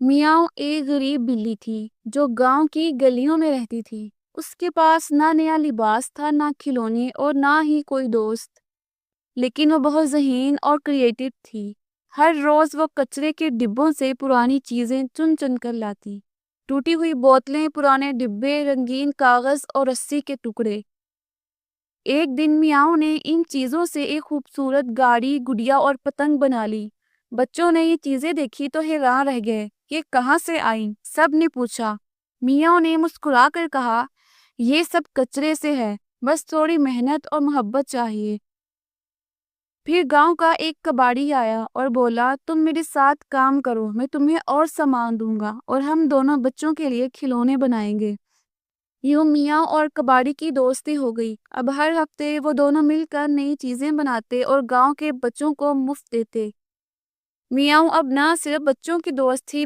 میاؤں ایک غریب بلی تھی جو گاؤں کی گلیوں میں رہتی تھی۔ اس کے پاس نہ نیا لباس تھا، نہ کھلونے اور نہ ہی کوئی دوست، لیکن وہ بہت ذہین اور کریٹیو تھی۔ ہر روز وہ کچرے کے ڈبوں سے پرانی چیزیں چن چن کر لاتی، ٹوٹی ہوئی بوتلیں، پرانے ڈبے، رنگین کاغذ اور رسی کے ٹکڑے۔ ایک دن میاؤں نے ان چیزوں سے ایک خوبصورت گاڑی، گڑیا اور پتنگ بنا لی۔ بچوں نے یہ چیزیں دیکھی تو حیران رہ گئے، یہ کہاں سے آئیں؟ سب نے پوچھا۔ میاؤں نے مسکرا کر کہا، یہ سب کچرے سے ہے، بس تھوڑی محنت اور محبت چاہیے۔ پھر گاؤں کا ایک کباڑی آیا اور بولا، تم میرے ساتھ کام کرو، میں تمہیں اور سامان دوں گا اور ہم دونوں بچوں کے لیے کھلونے بنائیں گے۔ یوں میاؤں اور کباڑی کی دوستی ہو گئی۔ اب ہر ہفتے وہ دونوں مل کر نئی چیزیں بناتے اور گاؤں کے بچوں کو مفت دیتے۔ میاؤں اب نہ صرف بچوں کی دوست تھی